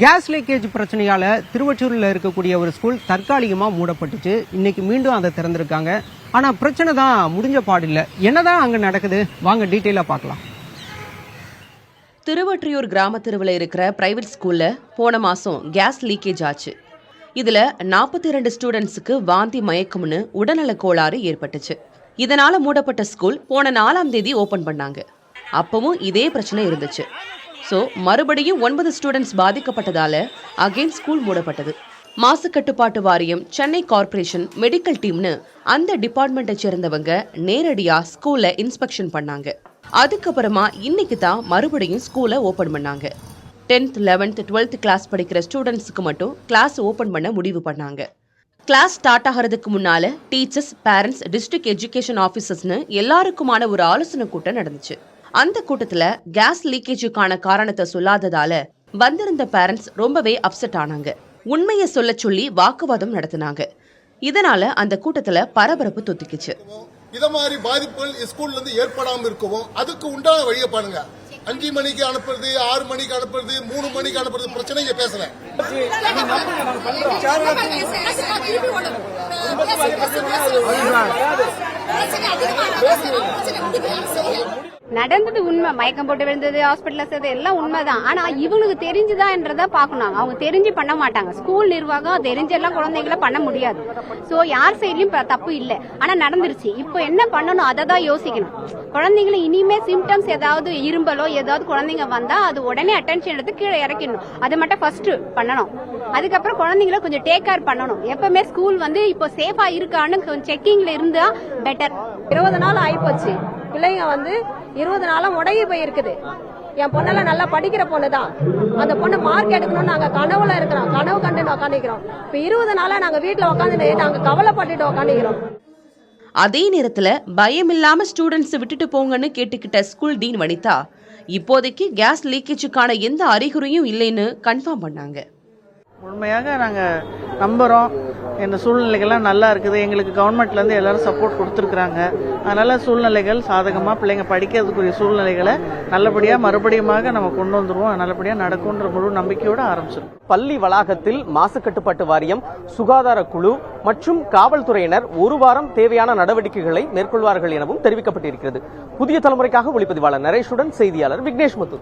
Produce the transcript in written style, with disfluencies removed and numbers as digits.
Case leakage பிரச்சனையால திருவொற்றியூர்ல இருக்கக்கூடிய ஒரு school தற்காலிகமா மூடப்பட்டுச்சு. இன்னைக்கு மீண்டும் அதை திறந்திருக்காங்க. ஆனா பிரச்சனை தான் முடிஞ்ச பாடில்ல. என்னதான் அங்க நடக்குது, வாங்க டீட்டெயிலா பார்க்கலாம். திருவொற்றியூர் கிராம தெருவில் இருக்கிற பிரைவேட் ஸ்கூல்ல போன மாசம் கேஸ் லீக்கேஜ் ஆச்சு. இதுல 42 ஸ்டூடெண்ட்ஸுக்கு வாந்தி மயக்கம்னு உடல்நல கோளாறு ஏற்பட்டுச்சு. இதனால மூடப்பட்ட ஸ்கூல் போன 4ஆம் தேதி ஓபன் பண்ணாங்க. அப்பவும் இதே பிரச்சனை இருந்துச்சு. ஸோ மறுபடியும் 9 ஸ்டூடெண்ட்ஸ் பாதிக்கப்பட்டதால அகைன் ஸ்கூல் மூடப்பட்டது. மாசு கட்டுப்பாட்டு வாரியம், சென்னை கார்பரேஷன், மெடிக்கல் டீம்னு அந்த டிபார்ட்மெண்ட்டை சேர்ந்தவங்க நேரடியா ஸ்கூல்ல இன்ஸ்பெக்ஷன் பண்ணாங்க. அதுக்கப்புறமா இன்னைக்கு தான் மறுபடியும் ஸ்கூலை ஓபன் பண்ணாங்க. 10th, 11th, 12th கிளாஸ் படிக்கிற ஸ்டூடெண்ட்ஸுக்கு மட்டும் கிளாஸ் ஓபன் பண்ண முடிவு பண்ணாங்க. கிளாஸ் ஸ்டார்ட் ஆகிறதுக்கு முன்னால டீச்சர்ஸ், பேரண்ட்ஸ், டிஸ்ட்ரிக்ட் எஜுகேஷன் ஆஃபீஸர்ஸ்னு எல்லாருக்குமான ஒரு ஆலோசனை கூட்டம் நடந்துச்சு. அந்த கூட்டத்துல கேஸ் லீக்கேஜுக்கான காரணத்தை சொல்லாததால வந்திருந்த பேரண்ட்ஸ் ரொம்பவே அப்செட் ஆனாங்க. உண்மையை சொல்ல சொல்லி வாக்குவாதம் நடத்தினாங்க. இதனால அந்த கூட்டத்துல பரபரப்பு தொத்திக்குச்சு. இத மாதிரி பாதிப்புகள் ஸ்கூல்ல இருந்து ஏற்படாம இருக்கவும் அதுக்கு உண்டான வழியை பாருங்க. 5 மணிக்கு அனுப்புறது, 6 மணிக்கு அனுப்புறது, 3 மணிக்கு அனுப்புறது பிரச்சனையை பேசல. நடந்தது உண்மை. மயக்கம் போட்டு விழுந்தது, ஹாஸ்பிட்டல்ல சேர்ந்தது எல்லாம் உண்மைதான். ஆனா இவனுக்கு தெரிஞ்சுதான்றத பாக்கணும். அவங்க தெரிஞ்சு பண்ண மாட்டாங்க. ஸ்கூல் நிர்வாகம் தெரிஞ்செல்லாம் குழந்தைகளை பண்ண முடியாது. சோ யார் சைட்லயும் தப்பு இல்லை. ஆனா நடந்துருச்சு. இப்போ என்ன பண்ணணும் அதை தான் யோசிக்கணும். குழந்தைங்களை இனிமே சிம்டம்ஸ் ஏதாவது இரும்பலோ ஏதாவது குழந்தைங்க வந்தா அது உடனே அட்டென்ஷன் எடுத்து கீழே இறக்கணும். அது மட்டும் ஃபர்ஸ்ட் பண்ணணும். அதுக்கப்புறம் குழந்தைங்களை கொஞ்சம் டேக் கேர் பண்ணணும். எப்பவுமே ஸ்கூல் இப்போ சேஃபா இருக்கான்னு செக்கிங்ல இருந்தா பெட்டர். 20 நாள் ஆயிப்போச்சு. பிள்ளைங்க 20 நாளா முடங்கி போயிருக்குது. என் பொண்ணெல்லாம் நல்லா படிக்கிற பொண்ணு தான். அந்த பொண்ணு மார்க் எடுக்கணும்னு நாங்க கனவுல இருக்கிறோம். கனவு கண்டு உட்காந்துக்கிறோம். இப்ப 20 நாளா நாங்க வீட்டுல உட்காந்து நாங்க கவலைப்பட்டுட்டு உட்காந்துக்கிறோம். அதே நேரத்துல பயம் இல்லாம ஸ்டூடெண்ட்ஸ் விட்டுட்டு போங்கன்னு கேட்டுக்கிட்ட ஸ்கூல் டீன் வனிதா இப்போதைக்கு கேஸ் லீக்கேஜுக்கான எந்த அறிகுறியும் இல்லைன்னு கன்ஃபார்ம் பண்ணாங்க. உண்மையாக நாங்கள் நம்புகிறோம். இந்த சூழ்நிலைகள்லாம் நல்லா இருக்குது. எங்களுக்கு கவர்மெண்ட்லேருந்து எல்லாரும் சப்போர்ட் கொடுத்துருக்குறாங்க. அதனால் சூழ்நிலைகள் சாதகமாக பிள்ளைங்க படிக்கிறதுக்குரிய சூழ்நிலைகளை நல்லபடியாக மறுபடியுமாக நம்ம கொண்டு வந்துடுவோம். நல்லபடியாக நடக்கும்ன்ற முழு நம்பிக்கையோடு ஆரம்பிச்சிடும். பள்ளி வளாகத்தில் மாசு கட்டுப்பாட்டு வாரியம், சுகாதார குழு மற்றும் காவல்துறையினர் 1 வாரம் தேவையான நடவடிக்கைகளை மேற்கொள்வார்கள் எனவும் தெரிவிக்கப்பட்டிருக்கிறது. புதிய தலைமுறைக்காக ஒளிப்பதிவாளர் நரேஷுடன் செய்தியாளர் விக்னேஷ் முத்து.